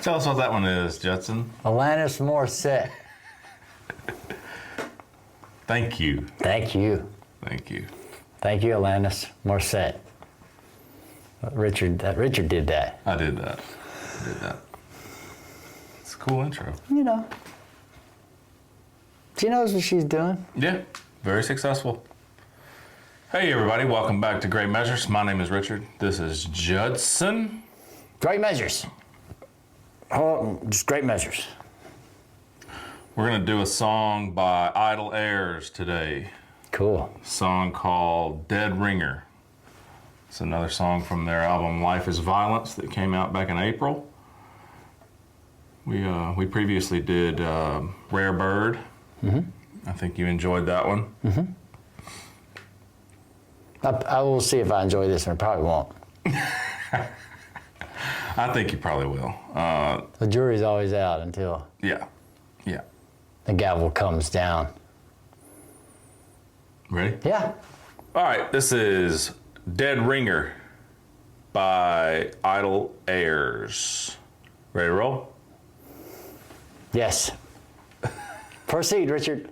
Tell us what that one is, Judson. Alanis Morissette. Thank you. Thank you. Thank you. Thank you, Alanis Morissette. Richard did that. I did that. It's a cool intro. You know. She knows what she's doing. Yeah, very successful. Hey everybody, welcome back to Great Measures. My name is Richard. This is Judson. Great measures. Oh, just great measures. We're gonna do a song by Heirs today. Cool. A song called Dead Ringer. It's another song from their album Life is Violence that came out back in April. We previously did Rare Bird. Mm-hmm. I think you enjoyed that one. Mm-hmm. I will see if I enjoy this one. I probably won't. I think you probably will. The jury's always out until Yeah. the gavel comes down. Ready? Yeah. All right, this is Dead Ringer by Heirs. Ready to roll? Yes. Proceed, Richard.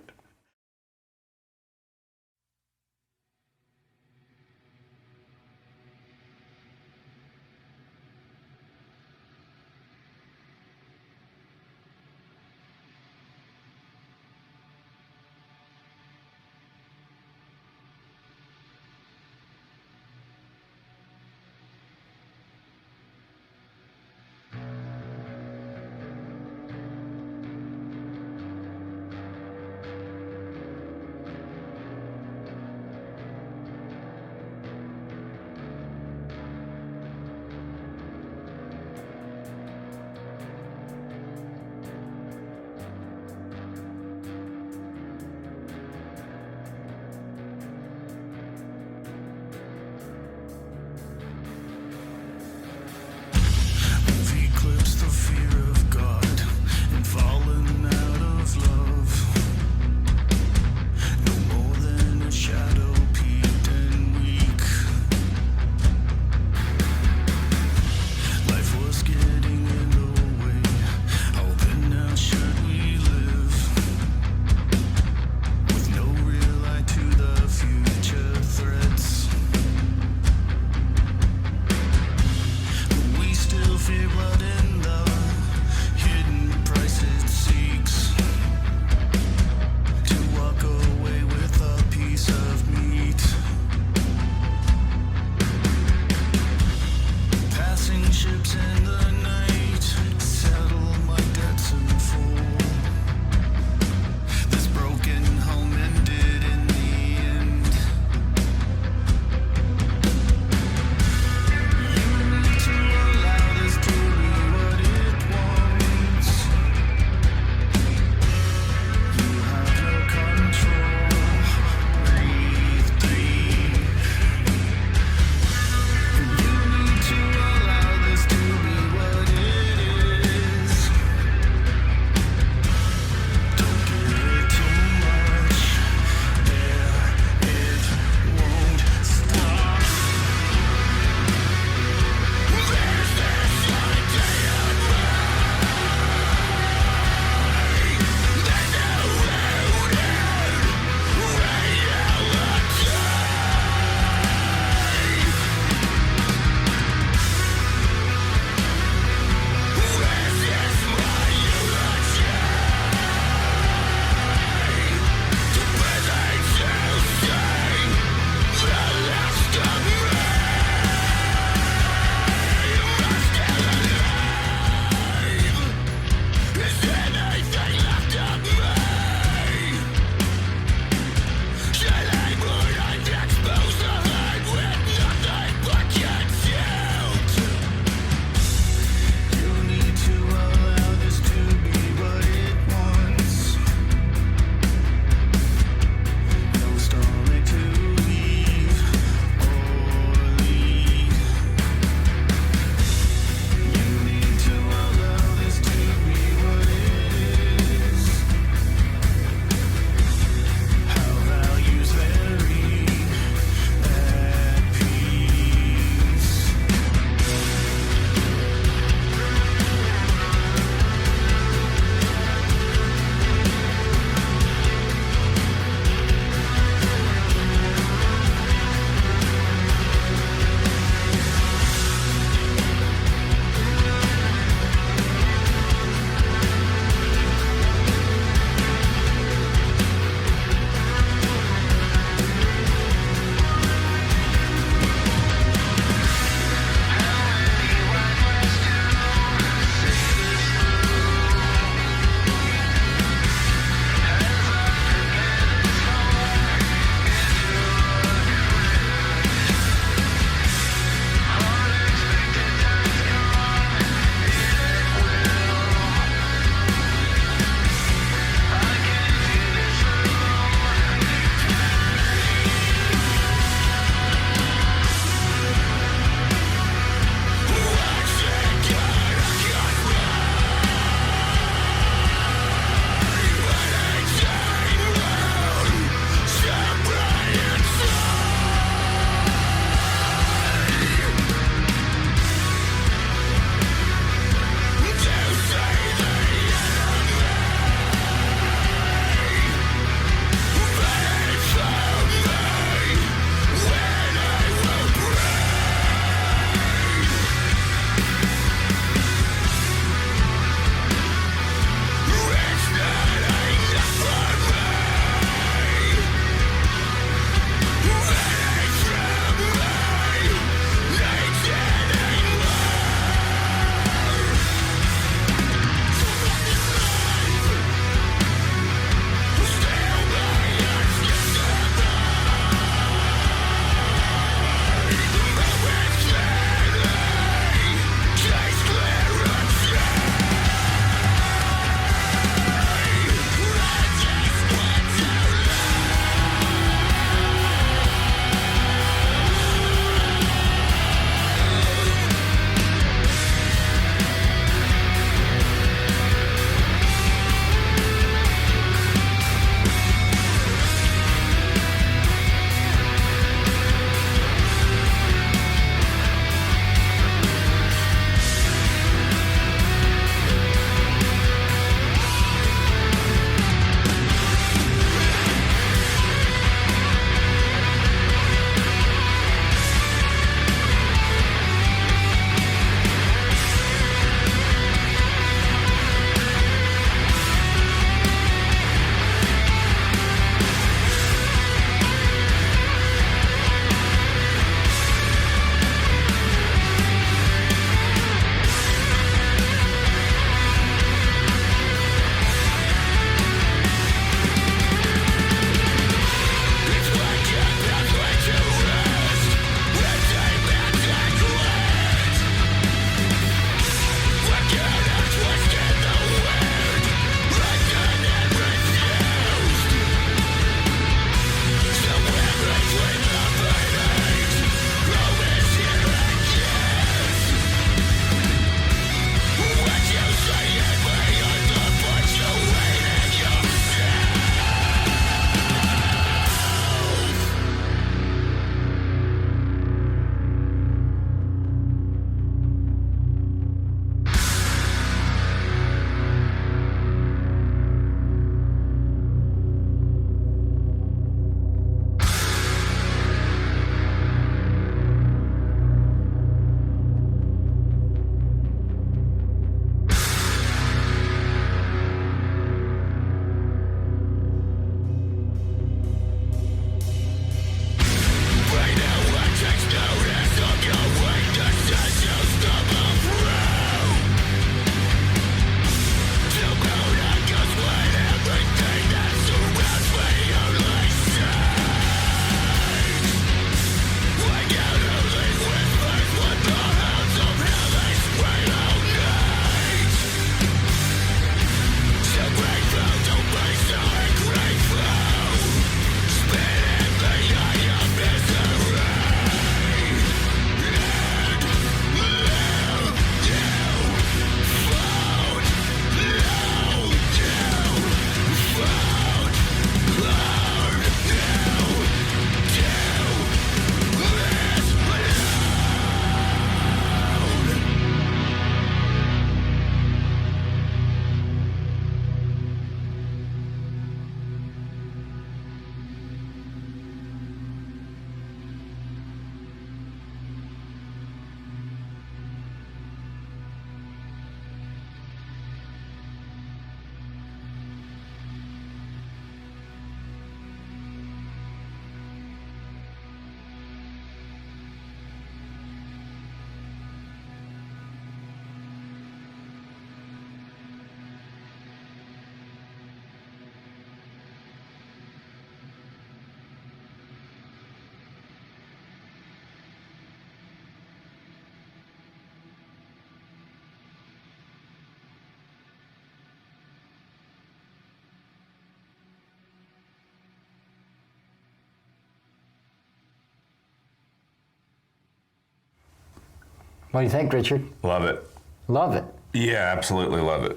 What do you think, Richard? Love it. Love it. Yeah, absolutely love it.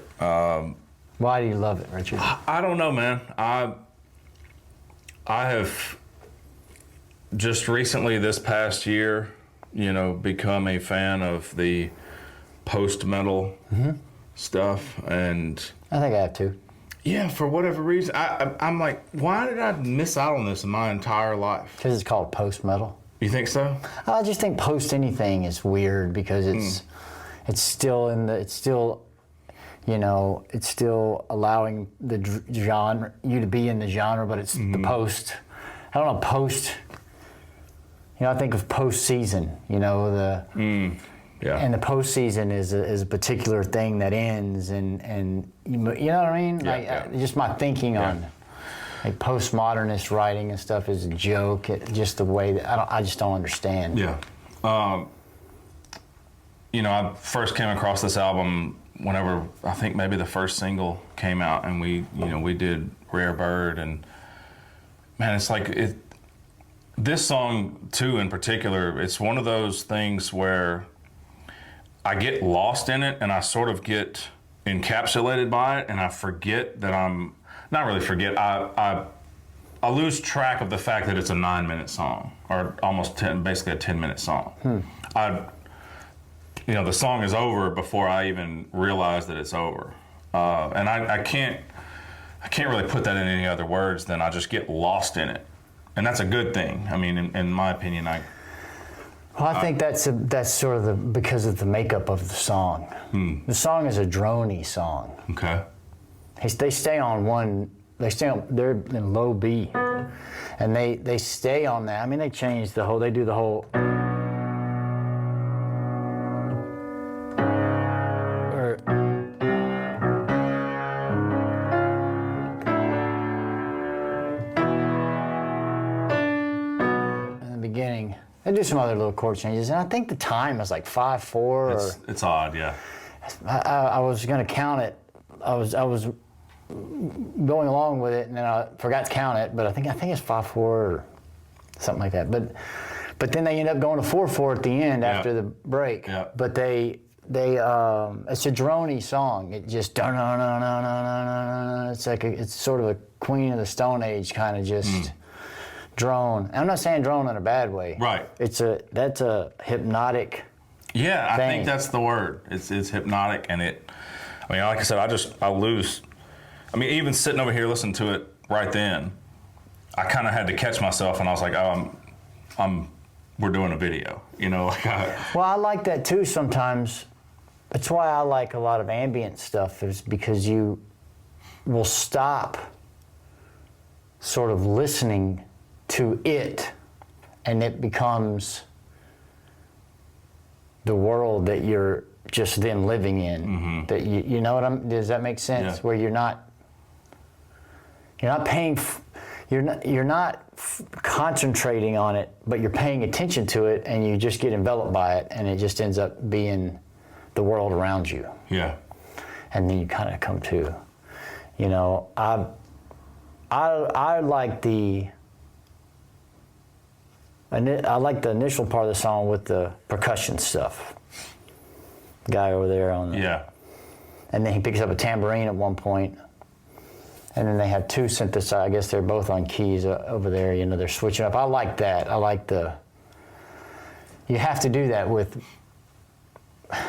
Why do you love it, Richard? I don't know, man. I have just recently, this past year, become a fan of the post-metal stuff. And I think I have too. yeah, for whatever reason, I'm like, why did I miss out on this in my entire life? Because it's called post-metal. You think so? I just think post anything is weird because it's still it's still allowing the genre, you to be in the genre, but it's the post. I don't know, post. I think of post-season. Yeah. And the postseason is a particular thing that ends, and you know what I mean? Just my thinking on like postmodernist writing and stuff is a joke. Just the way that I just don't understand. Yeah. I first came across this album whenever I think maybe the first single came out, and we did Rare Bird, and man, it's like this song too in particular. It's one of those things where I get lost in it, and I sort of get encapsulated by it, and I forget that I'm not really forget. I lose track of the fact that it's a 9-minute song, or almost basically a 10-minute song. The song is over before I even realize that it's over, and I can't really put that in any other words than I just get lost in it, and that's a good thing. I mean, in my opinion, I think that's sort of because of the makeup of the song. The song is a drony song. Okay. They stay on one. They're in low B, and they stay on that. I mean, they change the whole. They do the whole. In the beginning, they do some other little chord changes, and I think the time is like 5/4. It's odd, yeah. I was going to count it. I was going along with it, and then I forgot to count it. But I think it's 5/4 or something like that. But then they end up going to 4/4 at the end after the break. Yeah. But they it's a drony song. It just it's like it's sort of a Queen of the Stone Age kind of just drone. And I'm not saying drone in a bad way. Right. That's a hypnotic. Yeah, I thing. think that's the word. It's hypnotic, and like I said, I lose. I mean, even sitting over here listening to it right then, I kind of had to catch myself, and I was like, oh, we're doing a video, Well, I like that too sometimes. That's why I like a lot of ambient stuff, is because you will stop sort of listening to it, and it becomes the world that you're just then living in. That you know what does that make sense? Yeah. Where you're not paying, you're not concentrating on it, but you're paying attention to it, and you just get enveloped by it, and it just ends up being the world around you. Yeah. And then you kind of come to, I like the initial part of the song with the percussion stuff. The guy over there on the... Yeah. And then he picks up a tambourine at one point. And then they have two synthesizers. I guess they're both on keys over there. They're switching up. I like that. I like you have to do that with...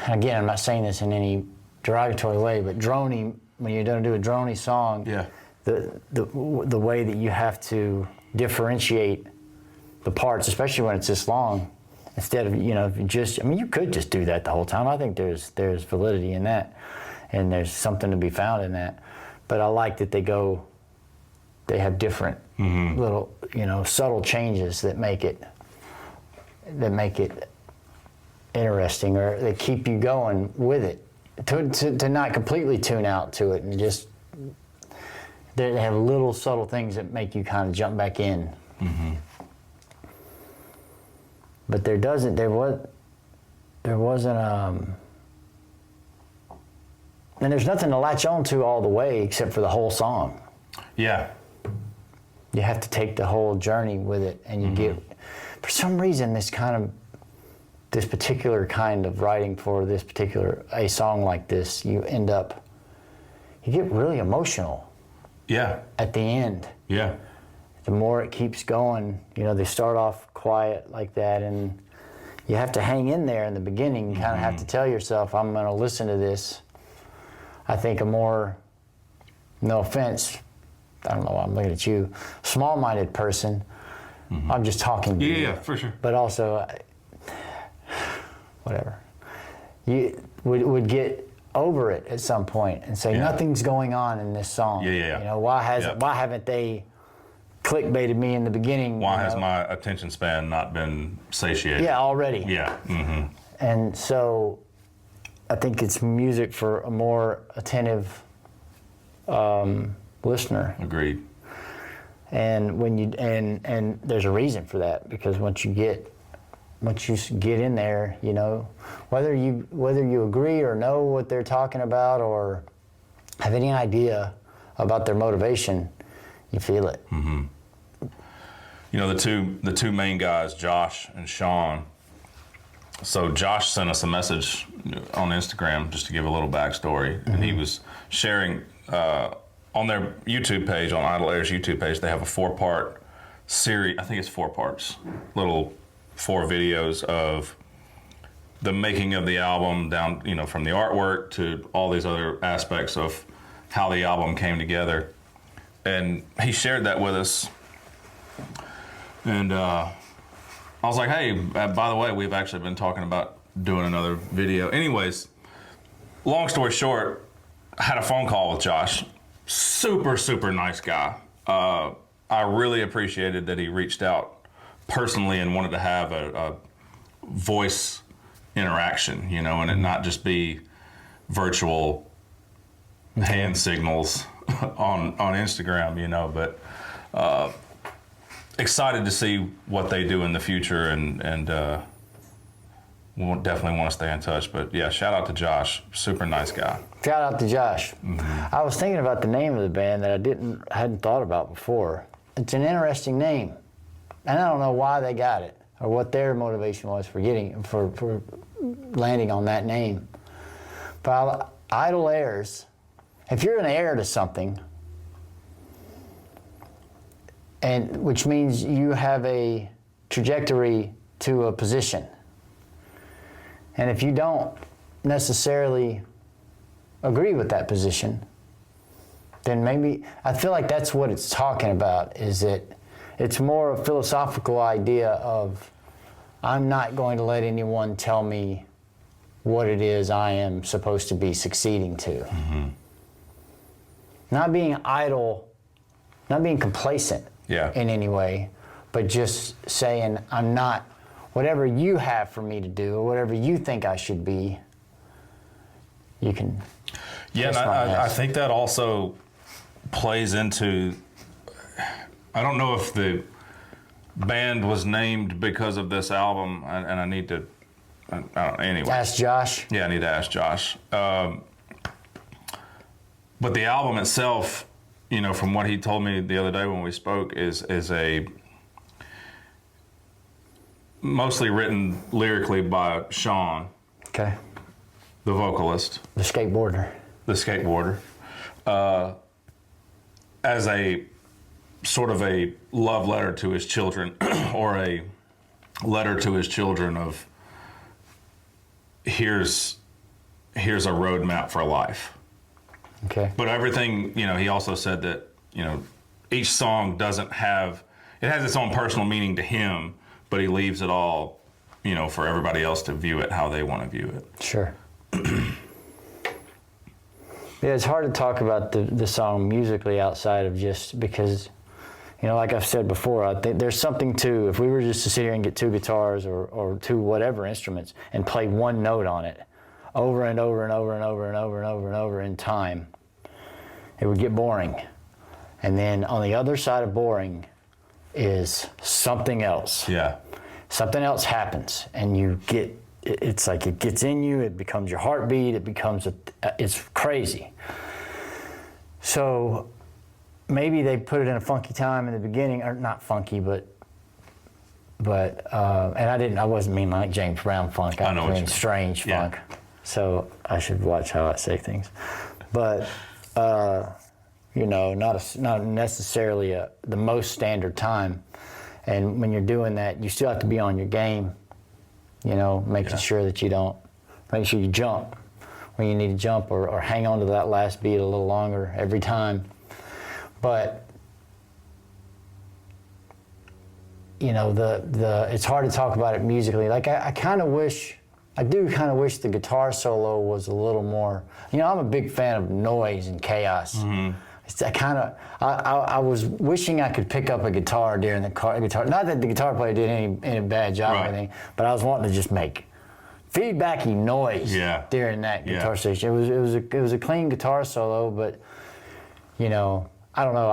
Again, I'm not saying this in any derogatory way, but drony, when you're going to do a drony song, the way that you have to differentiate the parts, especially when it's this long, instead of, you could just do that the whole time. I think there's validity in that, and there's something to be found in that. But I like that they have different little, subtle changes that make it interesting, or they keep you going with it, to not completely tune out to it, and just they have little subtle things that make you kind of jump back in. But there wasn't and there's nothing to latch on to all the way except for the whole song. Yeah. You have to take the whole journey with it, and you get, for some reason, this kind of this particular kind of writing for this particular a song like this, you get really emotional Yeah. at the end. Yeah. The more it keeps going, they start off quiet like that, and you have to hang in there in the beginning. You kind of have to tell yourself, I'm going to listen to this. I think a more, no offense, I don't know, I'm looking at you, small-minded person, I'm just talking to you. Yeah, for sure. But also, whatever. You would get over it at some point and say, nothing's going on in this song. Yeah. Why haven't they clickbaited me in the beginning? Why has my attention span not been satiated? Yeah, already. Yeah. And so I think it's music for a more attentive listener. Agreed. And when you and there's a reason for that, because once you get in there, whether you agree or know what they're talking about or have any idea about their motivation, you feel it. The two main guys, Josh and Sean. So Josh sent us a message on Instagram just to give a little backstory, and he was sharing on their YouTube page, on Idle Heirs YouTube page, they have a 4-part series. I think it's 4 parts, little 4 videos of the making of the album down, from the artwork to all these other aspects of how the album came together. And he shared that with us. And I was like, hey, by the way, we've actually been talking about doing another video. Anyways, long story short, I had a phone call with Josh. Super, super nice guy. I really appreciated that he reached out personally and wanted to have a voice interaction, and it not just be virtual hand signals on Instagram, but excited to see what they do in the future, and we'll definitely want to stay in touch. But yeah, shout out to Josh, super nice guy. Shout out to Josh. I was thinking about the name of the band that I hadn't thought about before. It's an interesting name, and I don't know why they got it or what their motivation was for landing on that name. But Idle Heirs, if you're an heir to something, and which means you have a trajectory to a position, and if you don't necessarily agree with that position, then maybe, I feel like that's what it's talking about, is that it's more a philosophical idea of, I'm not going to let anyone tell me what it is I am supposed to be succeeding to. Not being idle, not being complacent in any way, but just saying, I'm not, whatever you have for me to do, or whatever you think I should be, you can. Yeah, and I think that also plays into, I don't know if the band was named because of this album, and I need to, anyway. Ask Josh? Yeah, I need to ask Josh. But the album itself, from what he told me the other day when we spoke, is a mostly written lyrically by Sean, Okay. the vocalist. The skateboarder. The skateboarder, as a sort of a love letter to his children, or a letter to his children of, here's a roadmap for life. Okay. But everything, he also said that, each song doesn't have, it has its own personal meaning to him, but he leaves it all, for everybody else to view it how they want to view it. Sure. Yeah, it's hard to talk about the song musically outside of just because, like I've said before, I think there's something to, if we were just to sit here and get 2 guitars or 2 whatever instruments and play one note on it over and over and over and over and over and over and over in time, it would get boring. And then on the other side of boring is something else. Yeah. Something else happens, and you get, it's like it gets in you, it becomes your heartbeat, it's crazy. So maybe they put it in a funky time in the beginning, or not funky, but I wasn't meaning like James Brown funk. I know what you mean mean. strange Yeah. funk. So I should watch how I say things. But, not necessarily the most standard time. And when you're doing that, you still have to be on your game, making sure that make sure you jump when you need to jump or hang on to that last beat a little longer every time. But, it's hard to talk about it musically. Like I do kind of wish the guitar solo was a little more, I'm a big fan of noise and chaos. Mm-hmm. I was wishing I could pick up a guitar during the guitar. Not that the guitar player did any bad job or anything, but I was wanting to just make feedbacky noise during that guitar session. It was a clean guitar solo, but I don't know.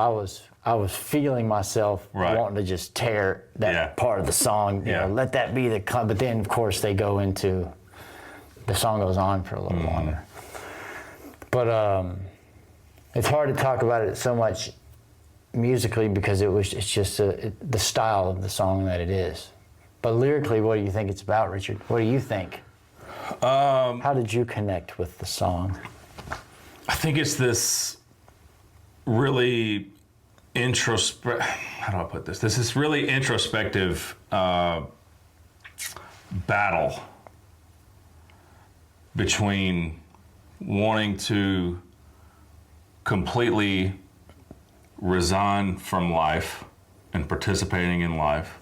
I was feeling myself wanting to just tear that part of the song. Let that be but then of course the song goes on for a little longer. But it's hard to talk about it so much musically because it's just the style of the song that it is. But lyrically, what do you think it's about, Richard? What do you think? How did you connect with the song? I think it's this really how do I put this? This is really introspective battle between wanting to completely resign from life and participating in life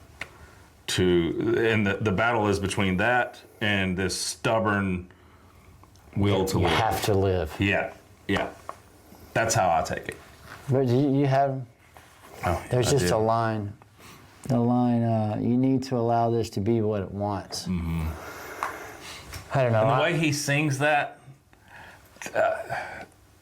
and the battle is between that and this stubborn will to live. You have to live. Yeah. That's how I take it. But you have, there's just a line. The line, you need to allow this to be what it wants. Mm-hmm. I don't know. And the way he sings that,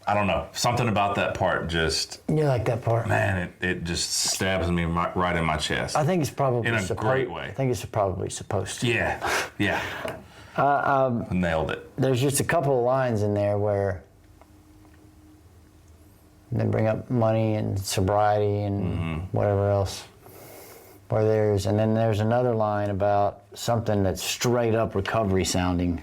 I don't know. Something about that part just... You like that part? Man, it just stabs me right in my chest. I think it's probably... In a great way. I think it's probably supposed to. Yeah. Nailed it. There's just a couple of lines in there where they bring up money and sobriety and whatever else. And then there's another line about something that's straight up recovery sounding.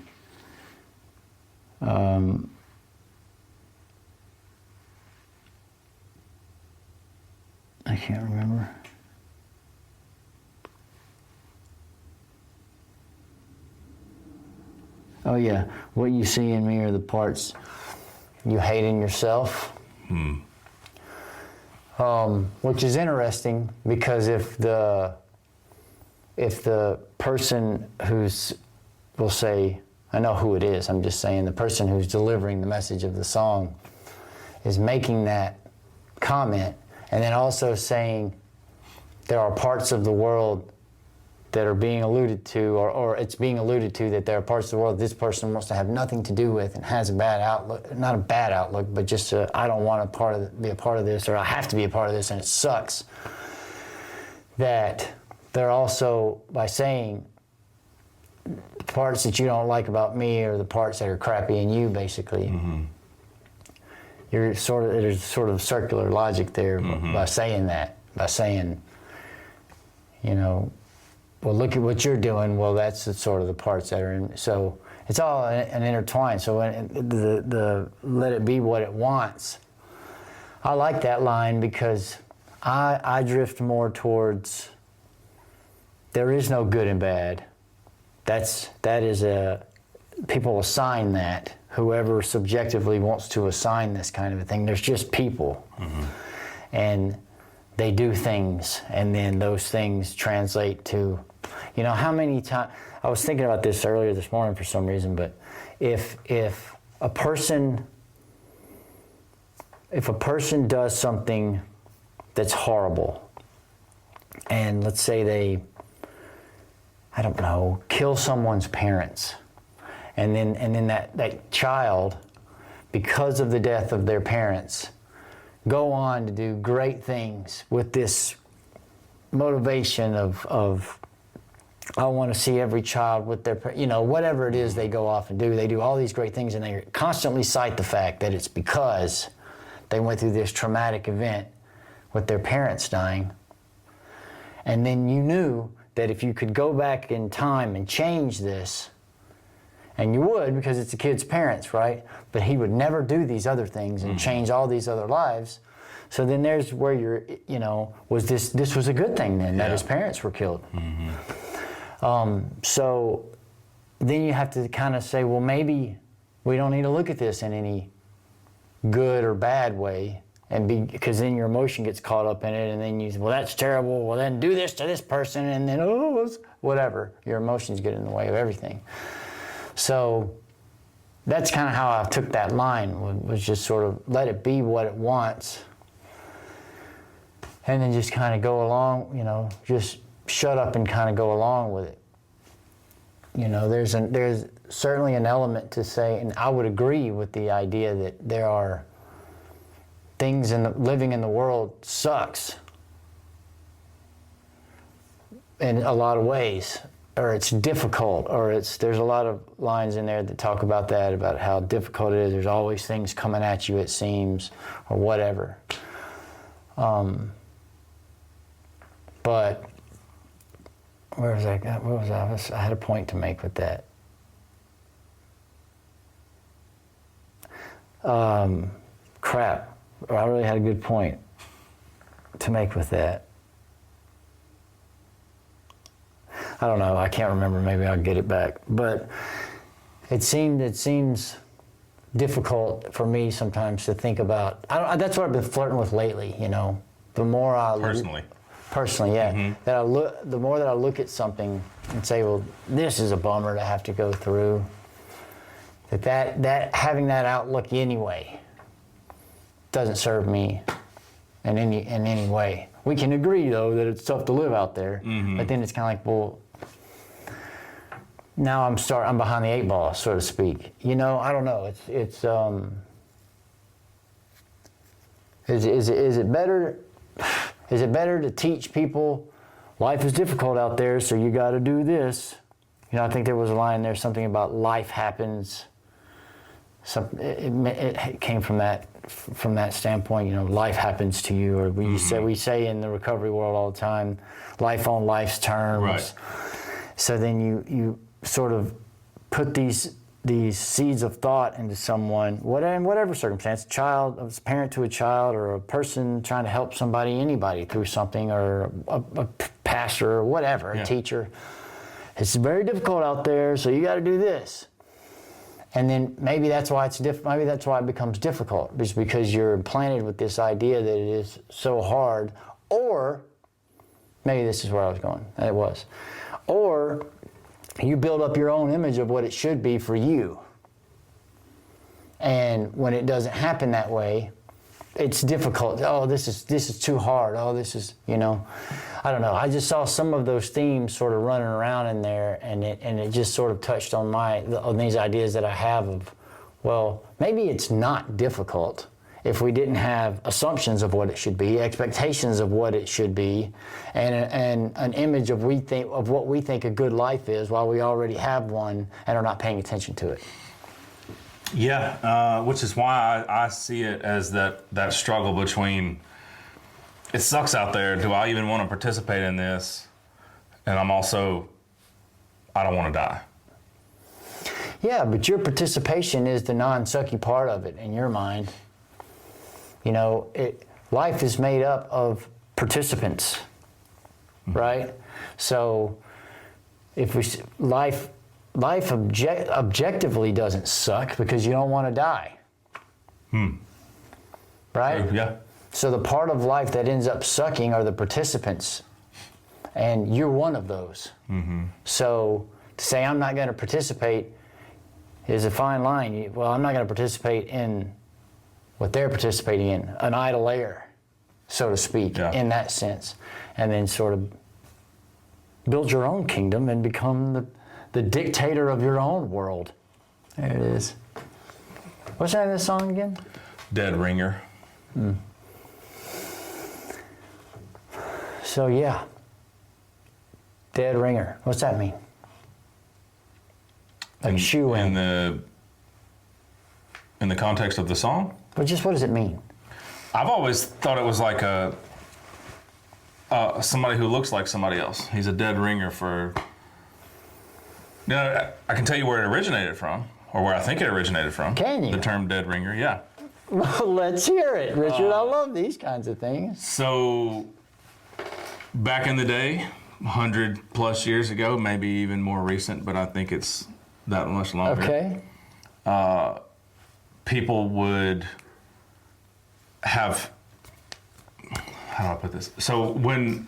I can't remember. Oh yeah, what you see in me are the parts you hate in yourself. Which is interesting because if the person we'll say, I know who it is, I'm just saying the person who's delivering the message of the song is making that comment and then also saying there are parts of the world that are being alluded to, or it's being alluded to that there are parts of the world this person wants to have nothing to do with and has a bad outlook, not a bad outlook, but just I don't want to be a part of this, or I have to be a part of this and it sucks. That they're also, by saying the parts that you don't like about me are the parts that are crappy in you, basically. Mm-hmm. There's sort of circular logic there by saying that, well, look at what you're doing. Well, that's sort of the parts that are in. So it's all an intertwined. So the let it be what it wants. I like that line because I drift more towards there is no good and bad. People assign that. Whoever subjectively wants to assign this kind of a thing, there's just people. Mm-hmm. And they do things, and then those things translate to, how many times, I was thinking about this earlier this morning for some reason, but if a person does something that's horrible, and let's say they, I don't know, kill someone's parents, and then that child, because of the death of their parents, go on to do great things with this motivation of I want to see every child with their, whatever it is they go off and do. They do all these great things, and they constantly cite the fact that it's because they went through this traumatic event with their parents dying. And then you knew that if you could go back in time and change this, and you would because it's the kid's parents, right? But he would never do these other things and change all these other lives. So then there's where you're, you know, this was a good thing then that his parents were killed. So then you have to kind of say, well, maybe we don't need to look at this in any good or bad way, because then your emotion gets caught up in it, and then you say, well, that's terrible. Well, then do this to this person, and then whatever. Your emotions get in the way of everything. So that's kind of how I took that line, was just sort of let it be what it wants, and then just kind of go along, you know, just shut up and kind of go along with it. You know, there's certainly an element to say, and I would agree with the idea that there are things living in the world sucks in a lot of ways, or it's difficult, or there's a lot of lines in there that talk about that, about how difficult it is. There's always things coming at you, it seems, or whatever. But where was I? What was I? I had a point to make with that. Crap. I really had a good point to make with that. I don't know. I can't remember. Maybe I'll get it back. But it seems difficult for me sometimes to think about. That's what I've been flirting with lately. You know, the more I personally, yeah. The more that I look at something and say, well, this is a bummer to have to go through. That having that outlook anyway doesn't serve me in any way. We can agree though that it's tough to live out there, but then it's kind of like, well, now I'm behind the 8 ball, so to speak. You know, I don't know. Is it better? Is it better to teach people life is difficult out there, so you got to do this? You know, I think there was a line there, something about life happens. It came from that standpoint. You know, life happens to you, or we say in the recovery world all the time, life on life's terms. Right. So then you sort of put these seeds of thought into someone, in whatever circumstance, a parent to a child, or a person trying to help anybody through something, or a pastor, or whatever, a teacher. It's very difficult out there, so you got to do this. And then maybe that's why maybe that's why it becomes difficult, is because you're implanted with this idea that it is so hard, or maybe this is where I was going, and it was, or you build up your own image of what it should be for you. And when it doesn't happen that way, it's difficult. Oh, this is too hard. Oh, this is, you know, I don't know. I just saw some of those themes sort of running around in there, and it just sort of touched on these ideas that I have of, well, maybe it's not difficult if we didn't have assumptions of what it should be, expectations of what it should be, and an image of what we think a good life is, while we already have one and are not paying attention to it. Yeah, which is why I see it as that struggle between, it sucks out there, do I even want to participate in this? And I don't want to die. Yeah, but your participation is the non-sucky part of it in your mind. You know, life is made up of participants, right? So if life objectively doesn't suck because you don't want to die. Right? Yeah. So the part of life that ends up sucking are the participants, and you're one of those. So to say I'm not going to participate is a fine line. Well, I'm not going to participate in what they're participating in, an idle layer, so to speak, in that sense, and then sort of build your own kingdom and become the dictator of your own world. There it is. What's the name of this song again? Dead Ringer. So yeah, Dead Ringer. What's that mean? Like shoe in. In the context of the song? But just what does it mean? I've always thought it was like somebody who looks like somebody else. He's a dead ringer for. Now, I can tell you where it originated from, or where I think it originated from. Can you? The term dead ringer, yeah. Well, let's hear it, Richard. I love these kinds of things. So, back in the day, 100 plus years ago, maybe even more recent, but I think it's that much longer. Okay. People would have, how do I put this? So when,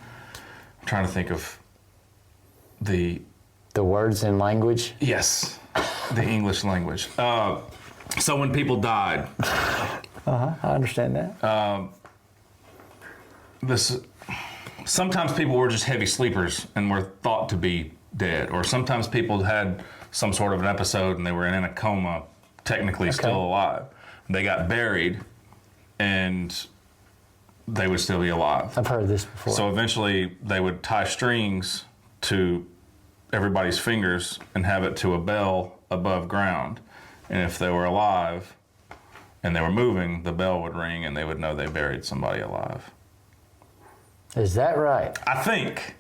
I'm trying to think of the words and language. Yes, the English language. So when people died, I understand that. Sometimes people were just heavy sleepers and were thought to be dead, or sometimes people had some sort of an episode and they were in a coma, technically still alive. They got buried and they would still be alive. I've heard this before. So eventually they would tie strings to everybody's fingers and have it to a bell above ground. And if they were alive and they were moving, the bell would ring and they would know they buried somebody alive. Is that right? I think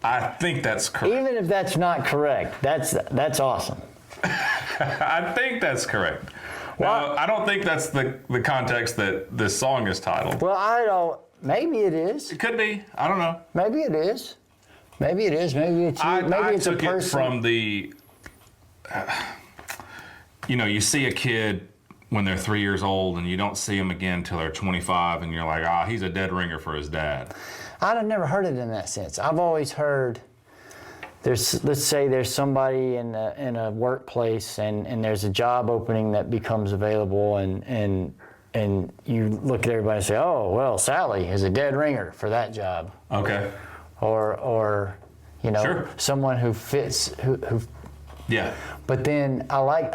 that's correct. Even if that's not correct, that's awesome. I think that's correct. Well, Now, I don't think that's the context that this song is titled. Well, I don't. Maybe it is. It could be. I don't know. Maybe it is. Maybe it is. Maybe it's you. Maybe I it's took a person. it from the, you see a kid when they're 3 years old and you don't see them again till they're 25 and you're like, he's a dead ringer for his dad. I've never heard it in that sense. I've always heard let's say there's somebody in a workplace and there's a job opening that becomes available and you look at everybody and say, oh, well, Sally is a dead ringer for that job. Okay. Or Sure. someone who fits who Yeah. But then I like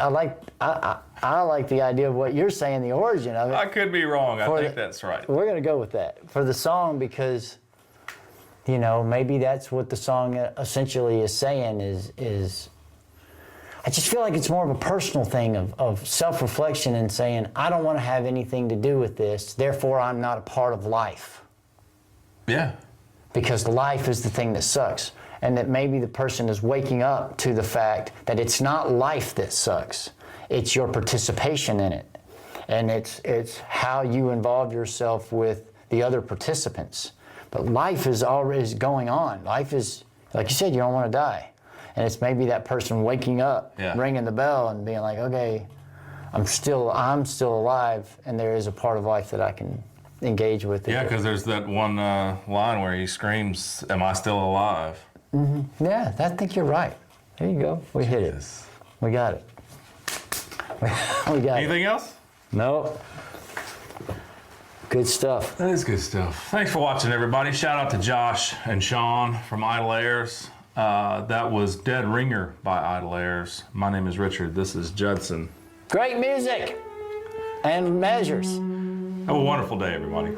the idea of what you're saying, the origin of it. I could be wrong. I think that's right. We're going to go with that for the song because, maybe that's what the song essentially is saying is I just feel like it's more of a personal thing of self-reflection and saying, I don't want to have anything to do with this, therefore I'm not a part of life. Yeah. Because life is the thing that sucks. And that maybe the person is waking up to the fact that it's not life that sucks. It's your participation in it. And it's how you involve yourself with the other participants. But life is always going on. Life is, like you said, you don't want to die. And it's maybe that person waking up, ringing the bell and being like, okay, I'm still alive and there is a part of life that I can engage with. Yeah, because there's that one line where he screams, am I still alive? Mm-hmm. Yeah, I think you're right. There you go. We hit it. We got it. We got Anything else? No. Good stuff. That is good stuff. Thanks for watching, everybody. Shout out to Josh and Sean from Idle Heirs. That was Dead Ringer by Idle Heirs. My name is Richard. This is Judson. Great music and measures. Have a wonderful day, everybody.